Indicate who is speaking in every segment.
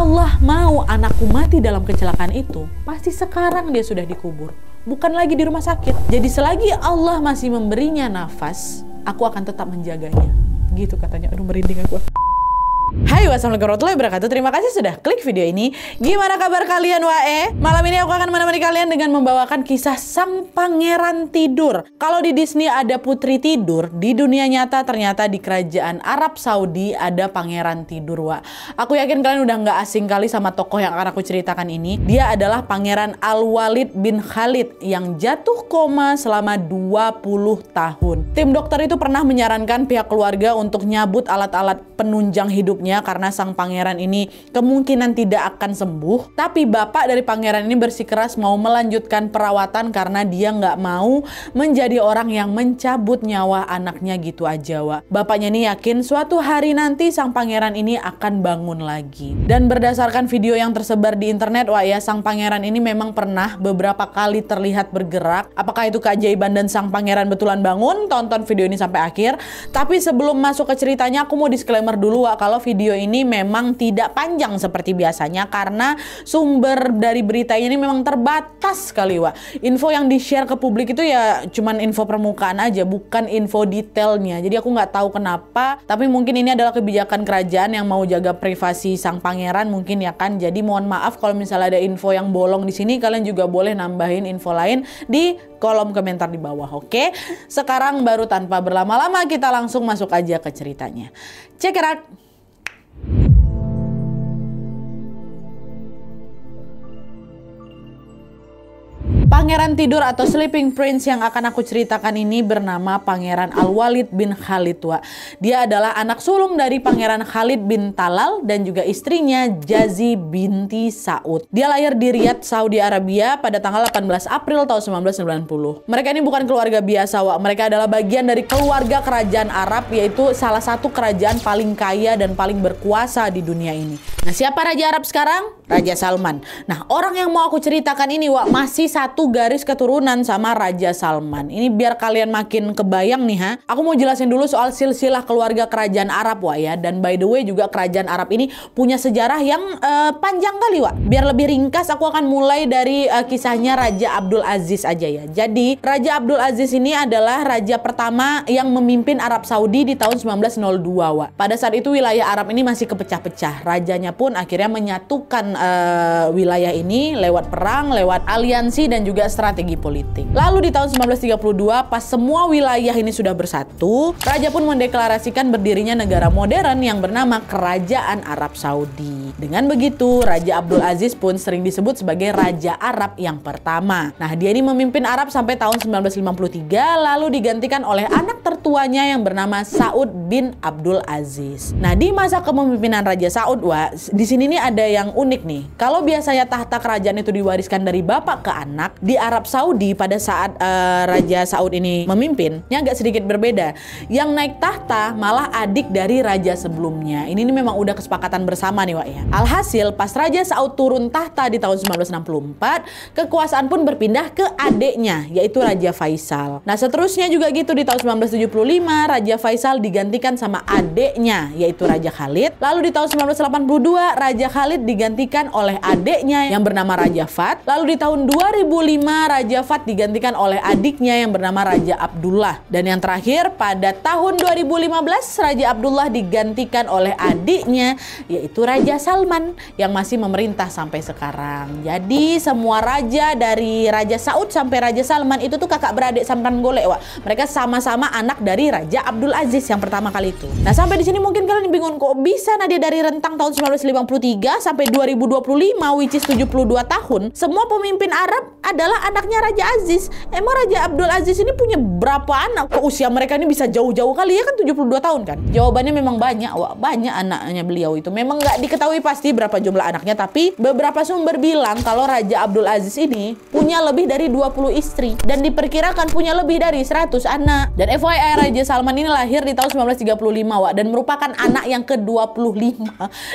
Speaker 1: Allah mau anakku mati dalam kecelakaan itu, pasti sekarang dia sudah dikubur, bukan lagi di rumah sakit. Jadi selagi Allah masih memberinya nafas, aku akan tetap menjaganya. Gitu katanya. Aduh, merinding aku. Hai, wassalamualaikum warahmatullahi wabarakatuh. Terima kasih sudah klik video ini. Gimana kabar kalian wae? Malam ini aku akan menemani kalian dengan membawakan kisah sang pangeran tidur. Kalau di Disney ada putri tidur, di dunia nyata ternyata di kerajaan Arab Saudi ada pangeran tidur, wa. Aku yakin kalian udah nggak asing kali sama tokoh yang akan aku ceritakan ini. Dia adalah Pangeran Al-Walid bin Khalid yang jatuh koma selama 20 tahun. Tim dokter itu pernah menyarankan pihak keluarga untuk nyabut alat-alat penunjang hidup karena sang pangeran ini kemungkinan tidak akan sembuh. Tapi bapak dari pangeran ini bersikeras mau melanjutkan perawatan karena dia nggak mau menjadi orang yang mencabut nyawa anaknya gitu aja, wa. Bapaknya ini yakin suatu hari nanti sang pangeran ini akan bangun lagi. Dan berdasarkan video yang tersebar di internet, wa, ya, sang pangeran ini memang pernah beberapa kali terlihat bergerak. Apakah itu keajaiban dan sang pangeran betulan bangun? Tonton video ini sampai akhir. Tapi sebelum masuk ke ceritanya, aku mau disclaimer dulu, wa, kalau video ini memang tidak panjang seperti biasanya karena sumber dari beritanya ini memang terbatas sekali, wa. Info yang di-share ke publik itu ya cuman info permukaan aja, bukan info detailnya. Jadi aku nggak tahu kenapa, tapi mungkin ini adalah kebijakan kerajaan yang mau jaga privasi sang pangeran mungkin, ya kan. Jadi mohon maaf kalau misalnya ada info yang bolong di sini, kalian juga boleh nambahin info lain di kolom komentar di bawah, oke? Sekarang baru tanpa berlama-lama kita langsung masuk aja ke ceritanya. Check it out. Pangeran tidur atau Sleeping Prince yang akan aku ceritakan ini bernama Pangeran Al-Walid bin Khalid, wa. Dia adalah anak sulung dari Pangeran Khalid bin Talal dan juga istrinya Jazi binti Saud. Dia lahir di Riyadh, Saudi Arabia pada tanggal 18 April tahun 1990. Mereka ini bukan keluarga biasa, wa. Mereka adalah bagian dari keluarga kerajaan Arab, yaitu salah satu kerajaan paling kaya dan paling berkuasa di dunia ini. Nah, siapa Raja Arab sekarang? Raja Salman. Nah, orang yang mau aku ceritakan ini, wa, masih satu garis keturunan sama Raja Salman. Ini biar kalian makin kebayang nih, ha. Aku mau jelasin dulu soal silsilah keluarga kerajaan Arab, wa, ya. Dan by the way juga kerajaan Arab ini punya sejarah yang panjang kali, wa. Biar lebih ringkas, aku akan mulai dari kisahnya Raja Abdul Aziz aja, ya. Jadi Raja Abdul Aziz ini adalah raja pertama yang memimpin Arab Saudi di tahun 1902, wa. Pada saat itu wilayah Arab ini masih kepecah-pecah. Rajanya pun akhirnya menyatukan wilayah ini lewat perang, lewat aliansi dan juga strategi politik. Lalu di tahun 1932 pas semua wilayah ini sudah bersatu, raja pun mendeklarasikan berdirinya negara modern yang bernama Kerajaan Arab Saudi. Dengan begitu, Raja Abdul Aziz pun sering disebut sebagai Raja Arab yang pertama. Nah, dia ini memimpin Arab sampai tahun 1953, lalu digantikan oleh anak tertuanya yang bernama Saud bin Abdul Aziz. Nah, di masa kepemimpinan Raja Saud, wa, di sini nih ada yang unik nih. Kalau biasanya tahta kerajaan itu diwariskan dari bapak ke anak, di Arab Saudi pada saat Raja Saud ini memimpin, ini agak sedikit berbeda. Yang naik tahta malah adik dari raja sebelumnya. Ini memang udah kesepakatan bersama nih, wa, ya. Alhasil pas Raja Saud turun tahta di tahun 1964, kekuasaan pun berpindah ke adiknya, yaitu Raja Faisal. Nah, seterusnya juga gitu. Di tahun 1975 Raja Faisal digantikan sama adiknya, yaitu Raja Khalid. Lalu di tahun 1982 Raja Khalid digantikan oleh adiknya yang bernama Raja Fat. Lalu di tahun 2005 Raja Fat digantikan oleh adiknya yang bernama Raja Abdullah. Dan yang terakhir pada tahun 2015 Raja Abdullah digantikan oleh adiknya, yaitu Raja Salman yang masih memerintah sampai sekarang. Jadi semua raja dari Raja Saud sampai Raja Salman itu tuh kakak beradik sampan golek, wa. Mereka sama-sama anak dari Raja Abdul Aziz yang pertama kali itu. Nah, sampai di sini mungkin kalian bingung, kok bisa Nadia dari rentang tahun 1953 sampai 2025 which is 72 tahun semua pemimpin Arab adalah anaknya Raja Aziz. Emang Raja Abdul Aziz ini punya berapa anak? Kok usia mereka ini bisa jauh-jauh kali, ya kan 72 tahun kan? Jawabannya memang banyak, wah, banyak anaknya beliau itu. Memang nggak diketahui pasti berapa jumlah anaknya, tapi beberapa sumber bilang kalau Raja Abdul Aziz ini punya lebih dari 20 istri dan diperkirakan punya lebih dari 100 anak. Dan FYI, Raja Salman ini lahir di tahun 1935, wah, dan merupakan anak yang ke-25.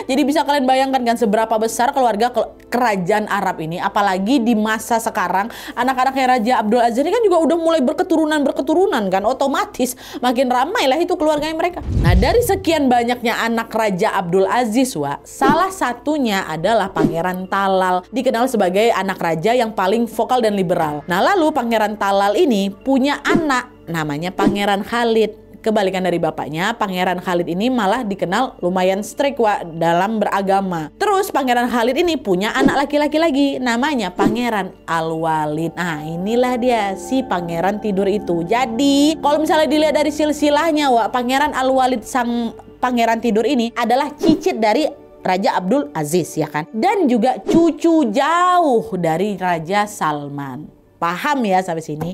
Speaker 1: Jadi bisa kalian bayangkan kan seberapa besar besar keluarga kerajaan Arab ini, apalagi di masa sekarang anak-anaknya Raja Abdul Aziz ini kan juga udah mulai berketurunan kan, otomatis makin ramai lah itu keluarganya mereka. Nah, dari sekian banyaknya anak Raja Abdul Aziz, salah satunya adalah Pangeran Talal, dikenal sebagai anak raja yang paling vokal dan liberal. Nah, lalu Pangeran Talal ini punya anak namanya Pangeran Khalid. Kebalikan dari bapaknya, Pangeran Khalid ini malah dikenal lumayan strict dalam beragama. Terus Pangeran Khalid ini punya anak laki-laki lagi, namanya Pangeran Al-Walid. Nah, inilah dia si pangeran tidur itu. Jadi kalau misalnya dilihat dari silsilahnya, Pangeran Al-Walid sang pangeran tidur ini adalah cicit dari Raja Abdul Aziz, ya kan? Dan juga cucu jauh dari Raja Salman. Paham ya sampai sini?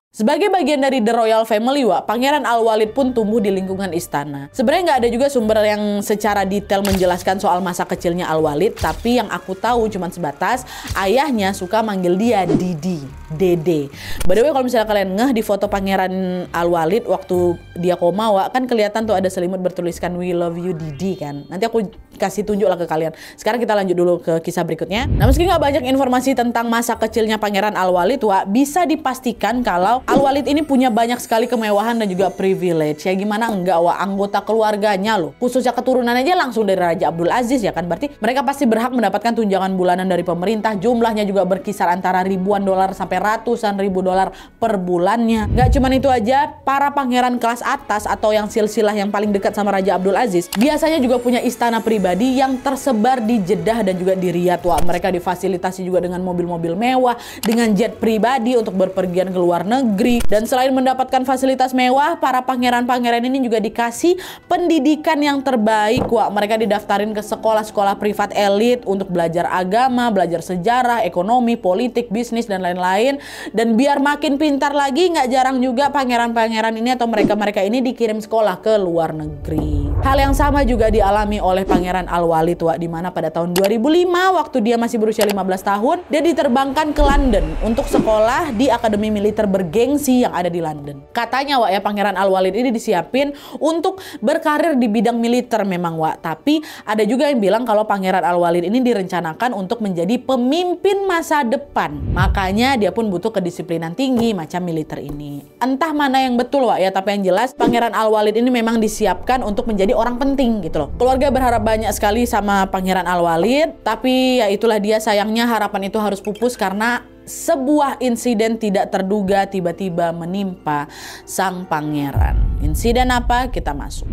Speaker 1: Sebagai bagian dari The Royal Family, Pangeran Al-Walid pun tumbuh di lingkungan istana. Sebenarnya nggak ada juga sumber yang secara detail menjelaskan soal masa kecilnya Al-Walid, tapi yang aku tahu cuma sebatas ayahnya suka manggil dia Didi, Dede. By the way, kalau misalnya kalian ngeh di foto Pangeran Al-Walid waktu dia koma, kan kelihatan tuh ada selimut bertuliskan "We love you Didi" kan. Nanti aku kasih tunjuk lah ke kalian. Sekarang kita lanjut dulu ke kisah berikutnya. Nah, meski nggak banyak informasi tentang masa kecilnya Pangeran Al-Walid, bisa dipastikan kalau Al-Walid ini punya banyak sekali kemewahan dan juga privilege. Ya gimana enggak, anggota keluarganya loh, khususnya keturunannya aja langsung dari Raja Abdul Aziz, ya kan. Berarti mereka pasti berhak mendapatkan tunjangan bulanan dari pemerintah. Jumlahnya juga berkisar antara ribuan dolar sampai ratusan ribu dolar per bulannya. Nggak cuman itu aja, para pangeran kelas atas atau yang silsilah yang paling dekat sama Raja Abdul Aziz biasanya juga punya istana pribadi yang tersebar di Jeddah dan juga di Riyadh. Mereka difasilitasi juga dengan mobil-mobil mewah, dengan jet pribadi untuk berpergian ke luar negeri. Dan selain mendapatkan fasilitas mewah, para pangeran-pangeran ini juga dikasih pendidikan yang terbaik. Mereka didaftarin ke sekolah-sekolah privat elit untuk belajar agama, belajar sejarah, ekonomi, politik, bisnis, dan lain-lain. Dan biar makin pintar lagi, nggak jarang juga pangeran-pangeran ini atau mereka-mereka ini dikirim sekolah ke luar negeri. Hal yang sama juga dialami oleh Pangeran Al-Walid, di mana pada tahun 2005 waktu dia masih berusia 15 tahun, dia diterbangkan ke London untuk sekolah di Akademi Militer bergengsi yang ada di London. Katanya Pangeran Al-Walid ini disiapin untuk berkarir di bidang militer memang, tapi ada juga yang bilang kalau Pangeran Al-Walid ini direncanakan untuk menjadi pemimpin masa depan. Makanya dia pun butuh kedisiplinan tinggi macam militer ini. Entah mana yang betul, tapi yang jelas Pangeran Al-Walid ini memang disiapkan untuk menjadi orang penting gitu loh. Keluarga berharap banyak sekali sama Pangeran Al-Walid, tapi ya itulah dia, sayangnya harapan itu harus pupus karena sebuah insiden tidak terduga tiba-tiba menimpa sang pangeran. Insiden apa? Kita masuk.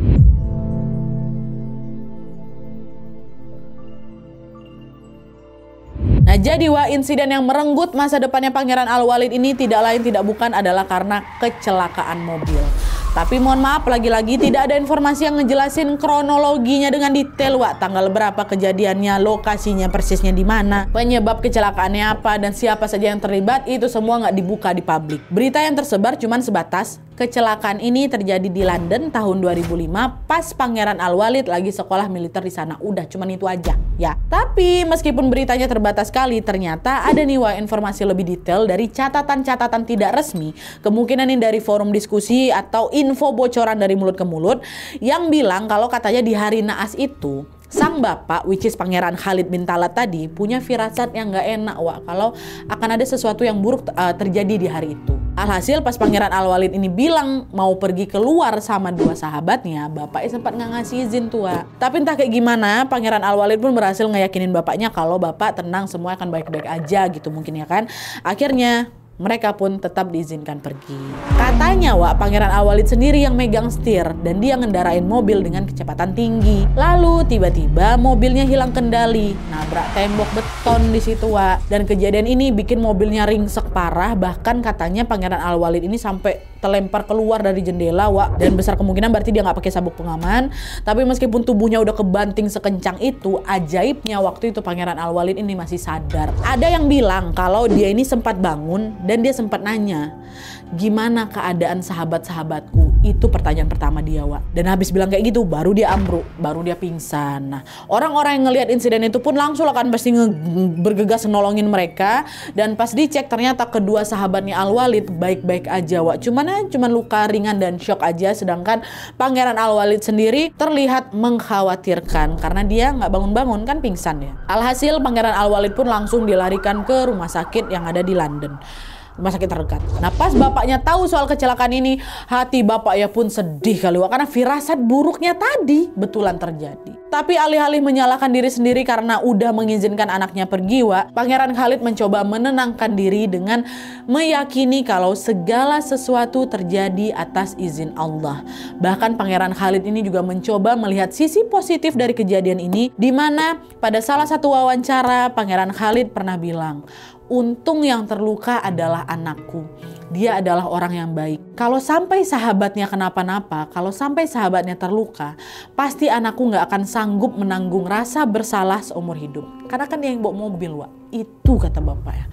Speaker 1: Nah, jadi insiden yang merenggut masa depannya Pangeran Al-Walid ini tidak lain tidak bukan adalah karena kecelakaan mobil. Tapi mohon maaf, lagi-lagi tidak ada informasi yang ngejelasin kronologinya dengan detail, tanggal berapa kejadiannya, lokasinya persisnya di mana, penyebab kecelakaannya apa, dan siapa saja yang terlibat. Itu semua nggak dibuka di publik. Berita yang tersebar cuman sebatas kecelakaan ini terjadi di London tahun 2005 pas Pangeran Al-Walid lagi sekolah militer di sana. Udah cuman itu aja ya. Tapi meskipun beritanya terbatas sekali, ternyata ada nih informasi lebih detail dari catatan-catatan tidak resmi, kemungkinan ini dari forum diskusi atau info bocoran dari mulut ke mulut, yang bilang kalau katanya di hari naas itu sang bapak, which is Pangeran Khalid bin Talal tadi, punya firasat yang gak enak kalau akan ada sesuatu yang buruk terjadi di hari itu. Alhasil pas Pangeran Al-Walid ini bilang mau pergi keluar sama dua sahabatnya, bapaknya sempat nggak ngasih izin Tapi entah kayak gimana, Pangeran Al-Walid pun berhasil ngeyakinin bapaknya kalau bapak tenang, semua akan baik-baik aja gitu mungkin ya kan. Akhirnya mereka pun tetap diizinkan pergi. Katanya Pangeran Al-Walid sendiri yang megang setir dan dia ngendarain mobil dengan kecepatan tinggi. Lalu tiba-tiba mobilnya hilang kendali, nabrak tembok beton di situ Dan kejadian ini bikin mobilnya ringsek parah. Bahkan katanya Pangeran Al-Walid ini sampai terlempar keluar dari jendela dan besar kemungkinan berarti dia nggak pakai sabuk pengaman. Tapi meskipun tubuhnya udah kebanting sekencang itu, ajaibnya waktu itu Pangeran Al-Walid ini masih sadar. Ada yang bilang kalau dia ini sempat bangun dan dia sempat nanya, gimana keadaan sahabat-sahabatku? Itu pertanyaan pertama dia, Wak. Dan habis bilang kayak gitu, baru dia ambruk, baru dia pingsan. Nah, orang-orang yang ngelihat insiden itu pun langsung akan pasti bergegas nolongin mereka. Dan pas dicek ternyata kedua sahabatnya Al-Walid baik-baik aja, Wak. Cuman luka ringan dan shock aja. Sedangkan Pangeran Al-Walid sendiri terlihat mengkhawatirkan karena dia nggak bangun-bangun, kan pingsan ya. Alhasil Pangeran Al-Walid pun langsung dilarikan ke rumah sakit yang ada di London, rumah sakit terdekat. Nah, pas bapaknya tahu soal kecelakaan ini, hati bapaknya pun sedih kali, Wak, karena firasat buruknya tadi betulan terjadi. Tapi alih-alih menyalahkan diri sendiri karena udah mengizinkan anaknya pergi, Wak, Pangeran Khalid mencoba menenangkan diri dengan meyakini kalau segala sesuatu terjadi atas izin Allah. Bahkan Pangeran Khalid ini juga mencoba melihat sisi positif dari kejadian ini, di mana pada salah satu wawancara Pangeran Khalid pernah bilang, untung yang terluka adalah anakku. Dia adalah orang yang baik. Kalau sampai sahabatnya kenapa-napa, kalau sampai sahabatnya terluka, pasti anakku nggak akan sanggup menanggung rasa bersalah seumur hidup. Karena kan dia yang bawa mobil, Wak. Itu kata bapaknya.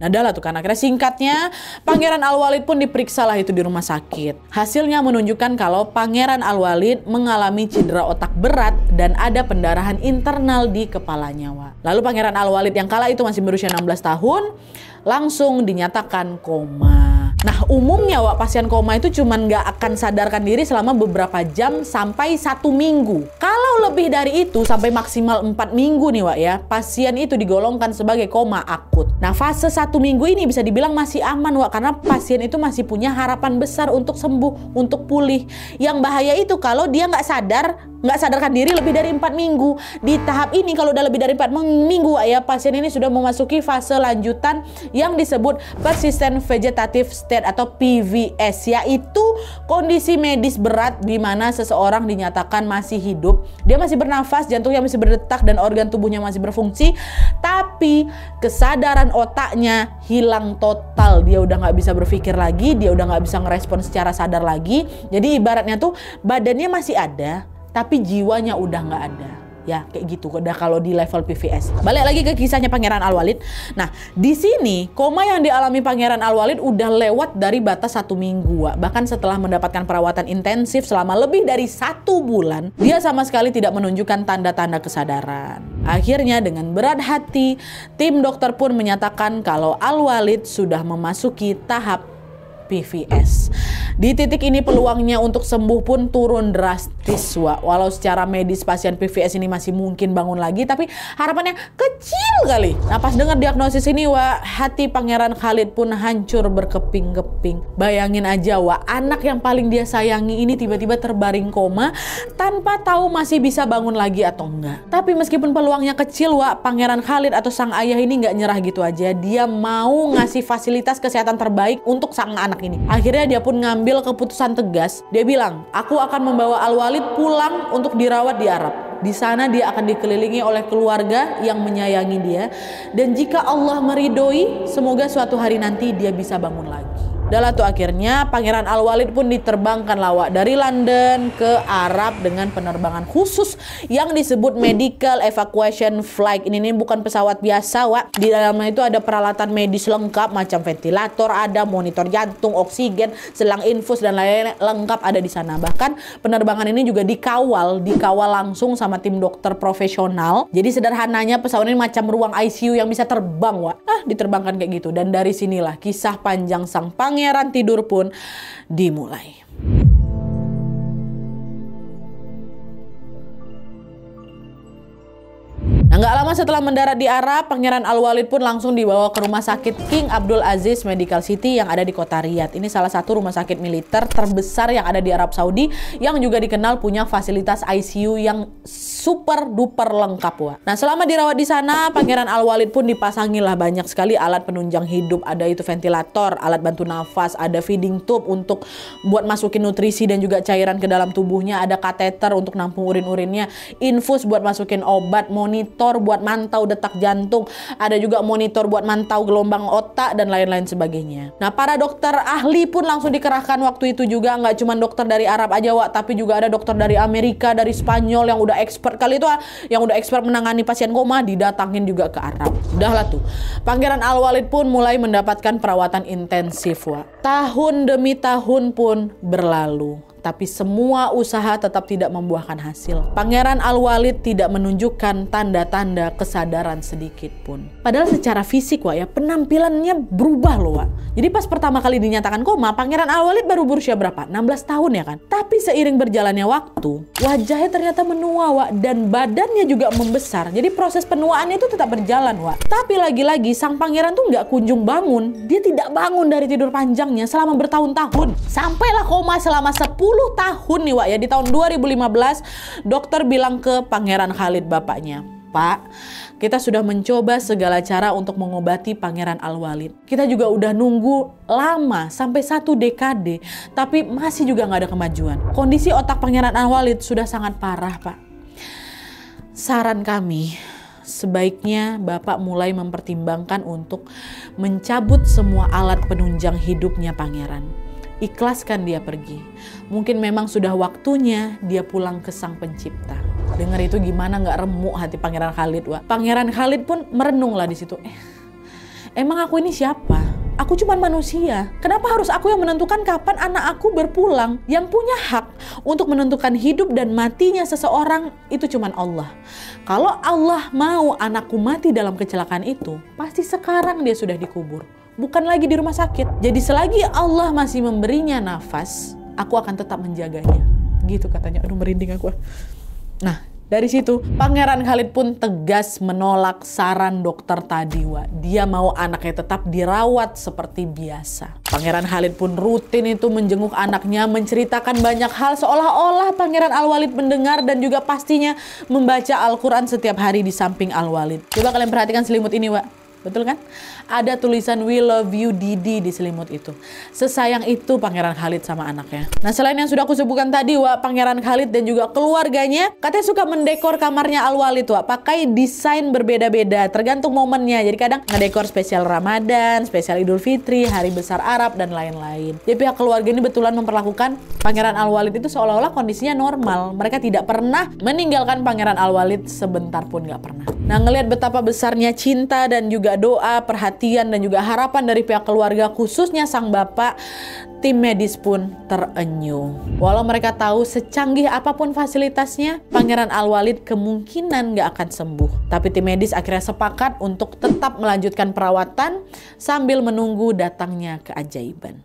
Speaker 1: Nah, adalah tuh kan akhirnya singkatnya Pangeran Al-Walid pun diperiksa lah itu di rumah sakit. Hasilnya menunjukkan kalau Pangeran Al-Walid mengalami cedera otak berat dan ada pendarahan internal di kepalanya, Wak. Lalu Pangeran Al-Walid yang kala itu masih berusia 16 tahun langsung dinyatakan koma. Nah, umumnya, Wak, pasien koma itu cuman nggak akan sadarkan diri selama beberapa jam sampai 1 minggu. Kalau lebih dari itu sampai maksimal 4 minggu nih, Wak, ya, pasien itu digolongkan sebagai koma akut. Nah, fase 1 minggu ini bisa dibilang masih aman, Wak, karena pasien itu masih punya harapan besar untuk sembuh, untuk pulih. Yang bahaya itu kalau dia nggak sadarkan diri lebih dari 4 minggu. Di tahap ini kalau udah lebih dari 4 minggu, Wak, ya, pasien ini sudah memasuki fase lanjutan yang disebut persistent vegetative state atau PVS, yaitu kondisi medis berat di mana seseorang dinyatakan masih hidup, dia masih bernafas, jantungnya masih berdetak dan organ tubuhnya masih berfungsi, tapi kesadaran otaknya hilang total. Dia udah nggak bisa berpikir lagi, dia udah nggak bisa ngerespon secara sadar lagi. Jadi ibaratnya tuh badannya masih ada, tapi jiwanya udah nggak ada. Ya, kayak gitu udah kalau di level PVS. Balik lagi ke kisahnya Pangeran Al-Walid. Nah, di sini koma yang dialami Pangeran Al-Walid udah lewat dari batas 1 minggu, Wak. Bahkan setelah mendapatkan perawatan intensif selama lebih dari 1 bulan, dia sama sekali tidak menunjukkan tanda-tanda kesadaran. Akhirnya dengan berat hati, tim dokter pun menyatakan kalau Al-Walid sudah memasuki tahap PVS. Di titik ini peluangnya untuk sembuh pun turun drastis, Wak. Walau secara medis pasien PVS ini masih mungkin bangun lagi, tapi harapannya kecil kali. Nah, pas dengar diagnosis ini, Wak, hati Pangeran Khalid pun hancur berkeping-keping. Bayangin aja, Wak, anak yang paling dia sayangi ini tiba-tiba terbaring koma tanpa tahu masih bisa bangun lagi atau enggak. Tapi meskipun peluangnya kecil, Wak, Pangeran Khalid atau sang ayah ini nggak nyerah gitu aja. Dia mau ngasih fasilitas kesehatan terbaik untuk sang anak ini. Akhirnya dia pun ngambil keputusan tegas. Dia bilang, aku akan membawa Al-Walid pulang untuk dirawat di Arab. Di sana dia akan dikelilingi oleh keluarga yang menyayangi dia. Dan jika Allah meridhoi, semoga suatu hari nanti dia bisa bangun lagi. Udah tuh akhirnya Pangeran Al-Walid pun diterbangkan, Wak, dari London ke Arab dengan penerbangan khusus yang disebut medical evacuation flight. Ini bukan pesawat biasa, Wak. Di dalamnya itu ada peralatan medis lengkap macam ventilator, ada monitor jantung, oksigen, selang infus dan lain-lain lengkap ada di sana. Bahkan penerbangan ini juga dikawal langsung sama tim dokter profesional. Jadi sederhananya pesawat ini macam ruang ICU yang bisa terbang, Wak. Diterbangkan kayak gitu. Dan dari sinilah kisah panjang sang Pangeran tidur pun dimulai. Nah, nggak lama setelah mendarat di Arab, Pangeran Al-Walid pun langsung dibawa ke rumah sakit King Abdul Aziz Medical City yang ada di kota Riyadh. Ini salah satu rumah sakit militer terbesar yang ada di Arab Saudi yang juga dikenal punya fasilitas ICU yang super duper lengkap, Wak. Nah, selama dirawat di sana, Pangeran Al-Walid pun dipasangilah banyak sekali alat penunjang hidup. Ada itu ventilator, alat bantu nafas, ada feeding tube untuk buat masukin nutrisi dan juga cairan ke dalam tubuhnya, ada kateter untuk nampung urin-urinnya, infus buat masukin obat, monitor monitor buat mantau detak jantung, ada juga monitor buat mantau gelombang otak dan lain-lain sebagainya. Nah, para dokter ahli pun langsung dikerahkan waktu itu juga, nggak cuma dokter dari Arab aja Wak, tapi juga ada dokter dari Amerika, dari Spanyol yang udah expert kali itu, yang udah expert menangani pasien koma didatangin juga ke Arab. Udahlah tuh. Pangeran Al-Walid pun mulai mendapatkan perawatan intensif Wak. Tahun demi tahun pun berlalu, tapi semua usaha tetap tidak membuahkan hasil. Pangeran Al-Walid tidak menunjukkan tanda-tanda kesadaran sedikit pun. Padahal secara fisik Wak ya, penampilannya berubah loh Wak. Jadi pas pertama kali dinyatakan koma, Pangeran Al-Walid baru berusia berapa? 16 tahun ya kan? Tapi seiring berjalannya waktu, wajahnya ternyata menua Wak, dan badannya juga membesar. Jadi proses penuaannya itu tetap berjalan Wak. Tapi lagi-lagi sang pangeran tuh nggak kunjung bangun. Dia tidak bangun dari tidur panjangnya selama bertahun-tahun. Sampailah koma selama 10 tahun nih Wak ya. Di tahun 2015 dokter bilang ke Pangeran Khalid bapaknya, "Pak, kita sudah mencoba segala cara untuk mengobati Pangeran Al-Walid. Kita juga udah nunggu lama sampai 1 dekade, tapi masih juga nggak ada kemajuan. Kondisi otak Pangeran Al-Walid sudah sangat parah Pak. Saran kami, sebaiknya Bapak mulai mempertimbangkan untuk mencabut semua alat penunjang hidupnya Pangeran. Ikhlaskan dia pergi. Mungkin memang sudah waktunya dia pulang ke Sang Pencipta." Dengar itu gimana nggak remuk hati Pangeran Khalid Wak. Pangeran Khalid pun merenung lah di situ. Emang aku ini siapa? Aku cuma manusia. Kenapa harus aku yang menentukan kapan anak aku berpulang? Yang punya hak untuk menentukan hidup dan matinya seseorang itu cuma Allah. Kalau Allah mau anakku mati dalam kecelakaan itu, pasti sekarang dia sudah dikubur, bukan lagi di rumah sakit. Jadi selagi Allah masih memberinya nafas, aku akan tetap menjaganya. Gitu katanya. Aduh, merinding aku. Nah, dari situ Pangeran Khalid pun tegas menolak saran dokter tadi Wak. Dia mau anaknya tetap dirawat seperti biasa. Pangeran Khalid pun rutin itu menjenguk anaknya, menceritakan banyak hal seolah-olah Pangeran Al-Walid mendengar dan juga pastinya membaca Al-Quran setiap hari di samping Al-Walid. Coba kalian perhatikan selimut ini Wak. Betul kan? Ada tulisan "We love you Didi" di selimut itu. Sesayang itu Pangeran Khalid sama anaknya. Nah, selain yang sudah aku sebutkan tadi Wak, Pangeran Khalid dan juga keluarganya katanya suka mendekor kamarnya Al-Walid Wak, pakai desain berbeda-beda tergantung momennya. Jadi kadang ngedekor spesial Ramadan, spesial Idul Fitri, Hari Besar Arab dan lain-lain. Jadi pihak keluarga ini betulan memperlakukan Pangeran Al-Walid itu seolah-olah kondisinya normal. Mereka tidak pernah meninggalkan Pangeran Al-Walid sebentar pun, nggak pernah. Nah, ngelihat betapa besarnya cinta dan juga doa, perhatian dan juga harapan dari pihak keluarga, khususnya sang bapak, tim medis pun terenyuh. Walau mereka tahu secanggih apapun fasilitasnya, Pangeran Al-Walid kemungkinan nggak akan sembuh. Tapi tim medis akhirnya sepakat untuk tetap melanjutkan perawatan sambil menunggu datangnya keajaiban.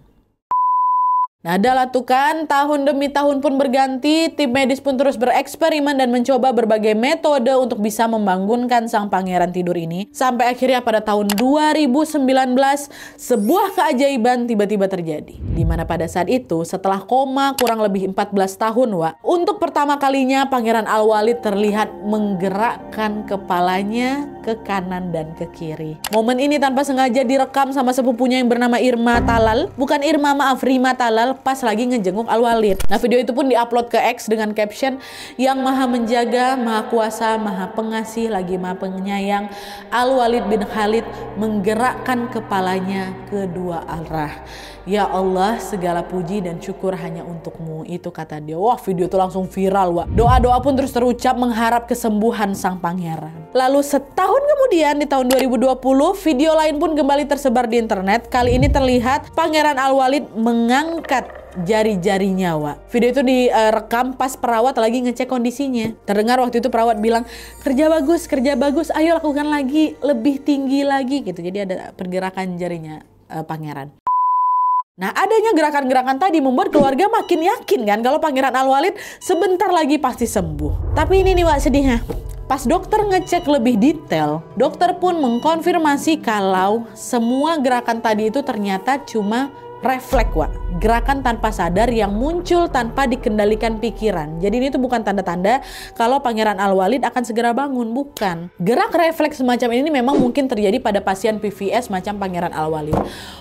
Speaker 1: Nah, adalah tuh kan, tahun demi tahun pun berganti, tim medis pun terus bereksperimen dan mencoba berbagai metode untuk bisa membangunkan sang pangeran tidur ini. Sampai akhirnya pada tahun 2019, sebuah keajaiban tiba-tiba terjadi. Dimana pada saat itu, setelah koma kurang lebih 14 tahun, Wak, untuk pertama kalinya Pangeran Al-Walid terlihat menggerakkan kepalanya ke kanan dan ke kiri. Momen ini tanpa sengaja direkam sama sepupunya yang bernama Irma Talal. Bukan Irma, maaf, Rima Talal, pas lagi ngejenguk Al-Walid. Nah, video itu pun diupload ke X dengan caption, "Yang maha menjaga, maha kuasa, maha pengasih, lagi maha penyayang, Al-Walid bin Khalid menggerakkan kepalanya ke dua arah. Ya Allah, segala puji dan syukur hanya untukmu." Itu kata dia. Wah, video itu langsung viral, Wak. Doa-doa pun terus terucap mengharap kesembuhan sang pangeran. Lalu setahun kemudian di tahun 2020, video lain pun kembali tersebar di internet. Kali ini terlihat Pangeran Al-Walid mengangkat jari-jarinya, Wak. Video itu direkam pas perawat lagi ngecek kondisinya. Terdengar waktu itu perawat bilang, kerja bagus, ayo lakukan lagi, lebih tinggi lagi gitu. Jadi ada pergerakan jarinya pangeran. Nah, adanya gerakan-gerakan tadi membuat keluarga makin yakin kan kalau Pangeran Al-Walid sebentar lagi pasti sembuh. Tapi ini nih, Wak, sedihnya. Pas dokter ngecek lebih detail, dokter pun mengkonfirmasi kalau semua gerakan tadi itu ternyata cuma refleks, Wak. Gerakan tanpa sadar yang muncul tanpa dikendalikan pikiran. Jadi ini tuh bukan tanda-tanda kalau Pangeran Al-Walid akan segera bangun, bukan. Gerak refleks semacam ini memang mungkin terjadi pada pasien PVS macam Pangeran Al-Walid.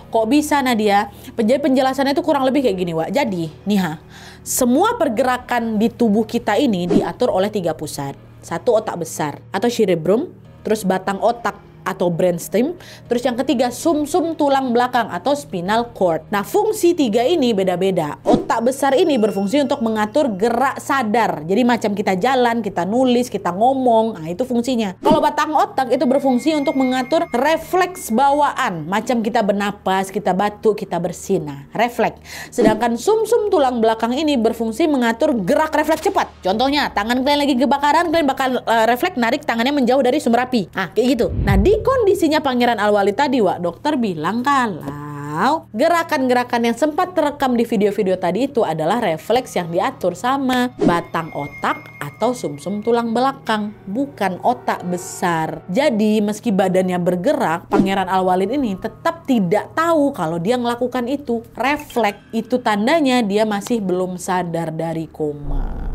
Speaker 1: Kok bisa, Nadia? Penjelasannya itu kurang lebih kayak gini, Wak. Jadi, nih semua pergerakan di tubuh kita ini diatur oleh 3 pusat. Satu, otak besar atau cerebrum, terus batang otak atau brainstem, terus yang ketiga sumsum tulang belakang atau spinal cord. Nah, fungsi tiga ini beda-beda. Otak besar ini berfungsi untuk mengatur gerak sadar. Jadi macam kita jalan, kita nulis, kita ngomong, nah itu fungsinya. Kalau batang otak itu berfungsi untuk mengatur refleks bawaan. Macam kita bernapas, kita batuk, kita bersin, refleks. Sedangkan sumsum tulang belakang ini berfungsi mengatur gerak refleks cepat. Contohnya, tangan kalian lagi kebakaran, kalian bakal refleks narik tangannya menjauh dari sumber api. Nah, kayak gitu. Nah, di kondisinya Pangeran Al-Walid tadi, Wak, dokter bilang kalau gerakan-gerakan yang sempat terekam di video-video tadi itu adalah refleks yang diatur sama batang otak atau sumsum tulang belakang, bukan otak besar. Jadi meski badannya bergerak, Pangeran Al-Walid ini tetap tidak tahu kalau dia melakukan itu. Refleks itu tandanya dia masih belum sadar dari koma.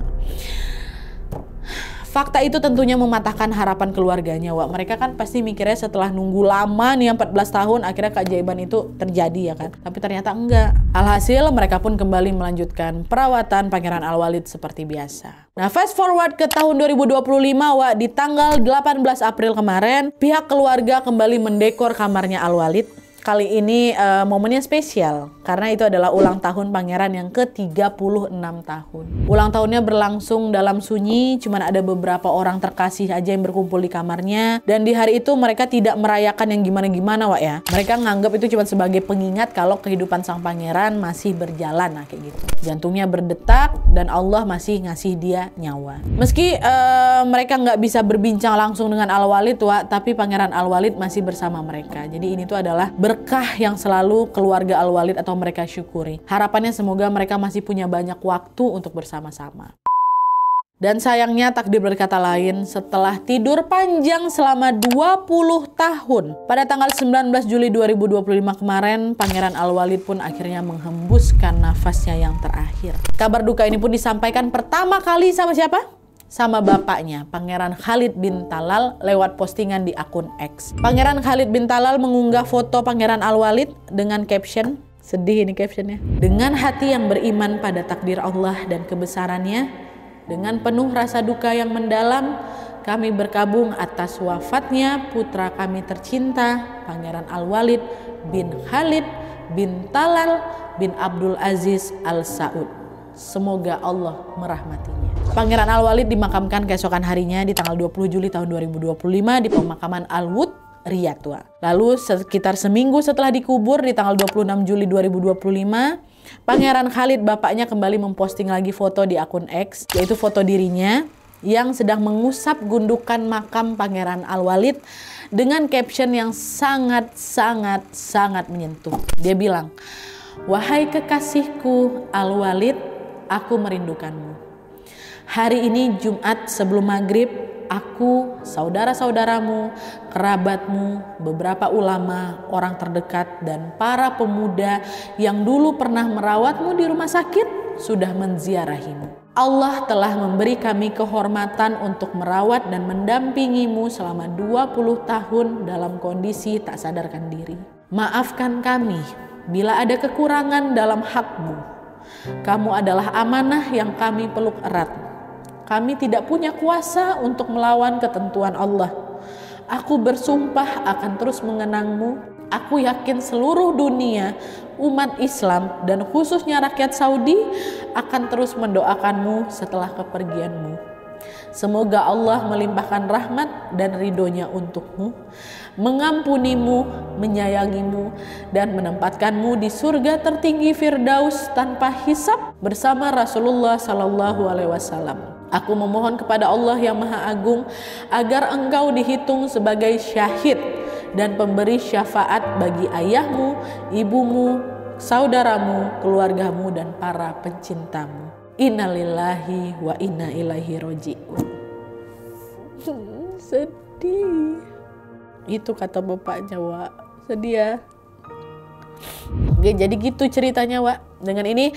Speaker 1: Fakta itu tentunya mematahkan harapan keluarganya, Wak. Mereka kan pasti mikirnya setelah nunggu lama nih 14 tahun akhirnya keajaiban itu terjadi ya kan. Tapi ternyata enggak. Alhasil mereka pun kembali melanjutkan perawatan Pangeran Al-Walid seperti biasa. Nah, fast forward ke tahun 2025, Wak, di tanggal 18 April kemarin, pihak keluarga kembali mendekor kamarnya Al-Walid. Kali ini momennya spesial karena itu adalah ulang tahun pangeran yang ke-36 tahun. Ulang tahunnya berlangsung dalam sunyi, cuman ada beberapa orang terkasih aja yang berkumpul di kamarnya. Dan di hari itu mereka tidak merayakan yang gimana-gimana, Wak, ya. Mereka nganggap itu cuma sebagai pengingat kalau kehidupan sang pangeran masih berjalan, nah kayak gitu. Jantungnya berdetak dan Allah masih ngasih dia nyawa. Meski mereka nggak bisa berbincang langsung dengan Al-Walid, Wak, tapi Pangeran Al-Walid masih bersama mereka. Jadi ini tuh adalah berkah yang selalu keluarga Al-Walid atau mereka syukuri. Harapannya semoga mereka masih punya banyak waktu untuk bersama-sama. Dan sayangnya takdir berkata lain, setelah tidur panjang selama 20 tahun, pada tanggal 19 Juli 2025 kemarin, Pangeran Al-Walid pun akhirnya menghembuskan nafasnya yang terakhir. Kabar duka ini pun disampaikan pertama kali sama siapa? Sama bapaknya, Pangeran Khalid bin Talal, lewat postingan di akun X. Pangeran Khalid bin Talal mengunggah foto Pangeran Al-Walid dengan caption, sedih ini captionnya, dengan hati yang beriman pada takdir Allah dan kebesarannya, dengan penuh rasa duka yang mendalam, kami berkabung atas wafatnya putra kami tercinta, Pangeran Al-Walid bin Khalid bin Talal bin Abdul Aziz Al Saud. Semoga Allah merahmatinya. Pangeran Al-Walid dimakamkan keesokan harinya di tanggal 20 Juli tahun 2025 di pemakaman Al-Wud, Riyadh. Lalu sekitar seminggu setelah dikubur di tanggal 26 Juli 2025, Pangeran Khalid bapaknya kembali memposting lagi foto di akun X, yaitu foto dirinya yang sedang mengusap gundukan makam Pangeran Al-Walid dengan caption yang sangat menyentuh. Dia bilang, "Wahai kekasihku Al-Walid, aku merindukanmu. Hari ini Jumat sebelum maghrib, aku, saudara-saudaramu, kerabatmu, beberapa ulama, orang terdekat, dan para pemuda yang dulu pernah merawatmu di rumah sakit sudah menziarahimu. Allah telah memberi kami kehormatan untuk merawat dan mendampingimu selama 20 tahun dalam kondisi tak sadarkan diri. Maafkan kami bila ada kekurangan dalam hakmu. Kamu adalah amanah yang kami peluk erat. Kami tidak punya kuasa untuk melawan ketentuan Allah. Aku bersumpah akan terus mengenangmu. Aku yakin seluruh dunia, umat Islam, dan khususnya rakyat Saudi akan terus mendoakanmu setelah kepergianmu. Semoga Allah melimpahkan rahmat dan ridhonya untukmu, mengampunimu, menyayangimu, dan menempatkanmu di surga tertinggi Firdaus tanpa hisab bersama Rasulullah SAW. Aku memohon kepada Allah yang Maha Agung agar engkau dihitung sebagai syahid dan pemberi syafaat bagi ayahmu, ibumu, saudaramu, keluargamu, dan para pencintamu. Innalillahi wa inna ilaihi roji'un." Sedih. Itu kata bapaknya, Wak. Sedih ya. Oke, jadi gitu ceritanya, Wak. Dengan ini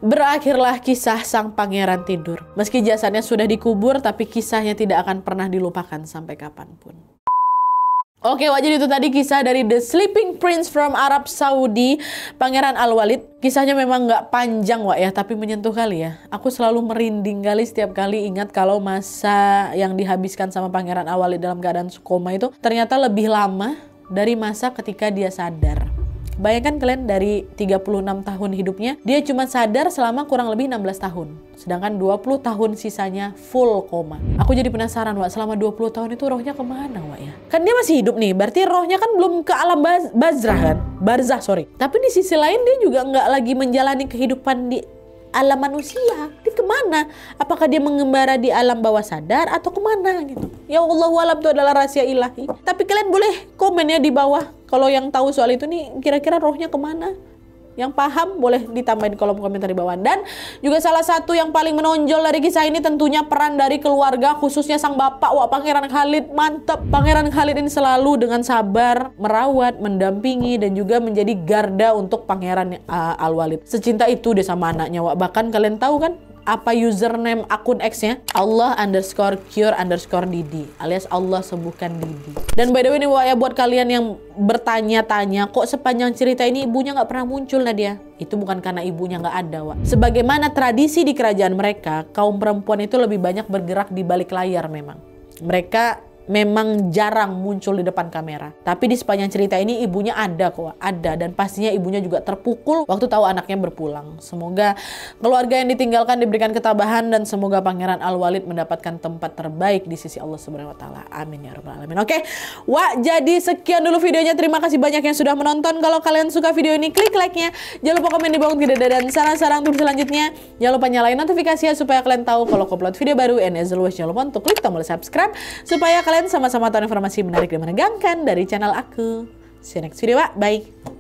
Speaker 1: berakhirlah kisah sang pangeran tidur. Meski jasadnya sudah dikubur, tapi kisahnya tidak akan pernah dilupakan sampai kapanpun. Oke, Wak, jadi itu tadi kisah dari The Sleeping Prince from Arab Saudi, Pangeran Al-Walid. Kisahnya memang nggak panjang, Wak, ya, tapi menyentuh kali ya. Aku selalu merinding kali setiap kali ingat kalau masa yang dihabiskan sama Pangeran Al-Walid dalam keadaan koma itu ternyata lebih lama dari masa ketika dia sadar. Bayangkan kalian, dari 36 tahun hidupnya, dia cuma sadar selama kurang lebih 16 tahun. Sedangkan 20 tahun sisanya full koma. Aku jadi penasaran, Wak, selama 20 tahun itu rohnya kemana, Wak, ya? Kan dia masih hidup nih, berarti rohnya kan belum ke alam barzah, sorry. Tapi di sisi lain dia juga nggak lagi menjalani kehidupan di alam manusia. Dia kemana? Apakah dia mengembara di alam bawah sadar atau kemana gitu? Ya Allah, alam itu adalah rahasia ilahi. Tapi kalian boleh komen ya di bawah kalau yang tahu soal itu nih, kira-kira rohnya kemana? Yang paham boleh ditambahin di kolom komentar di bawah. Dan juga salah satu yang paling menonjol dari kisah ini tentunya peran dari keluarga, khususnya sang bapak, Wak, Pangeran Khalid. Mantep. Pangeran Khalid ini selalu dengan sabar merawat, mendampingi, dan juga menjadi garda untuk Pangeran Al-Walid. Secinta itu dia sama anaknya, Wak. Bahkan kalian tahu kan apa username akun X-nya? Allah_cure_Didi, alias Allah sembuhkan Didi. Dan by the way nih, Wak, ya, buat kalian yang bertanya-tanya kok sepanjang cerita ini ibunya nggak pernah muncul, Nadia. Itu bukan karena ibunya nggak ada, Wak. Sebagaimana tradisi di kerajaan mereka, kaum perempuan itu lebih banyak bergerak di balik layar memang. Mereka memang jarang muncul di depan kamera. Tapi di sepanjang cerita ini ibunya ada kok, ada. Dan pastinya ibunya juga terpukul waktu tahu anaknya berpulang. Semoga keluarga yang ditinggalkan diberikan ketabahan dan semoga Pangeran Al-Walid mendapatkan tempat terbaik di sisi Allah Subhanahu wa taala. Amin ya rabbal alamin. Oke, Wak, jadi sekian dulu videonya. Terima kasih banyak yang sudah menonton. Kalau kalian suka video ini, klik like-nya. Jangan lupa komen di bawah tidak ada, dan saran-saran untuk selanjutnya. Jangan lupa nyalain notifikasinya supaya kalian tahu kalau aku upload video baru. And as always, jangan lupa untuk klik tombol subscribe supaya kalian sama-sama tahu informasi menarik dan menegangkan dari channel aku. See you next video, Wak. Bye.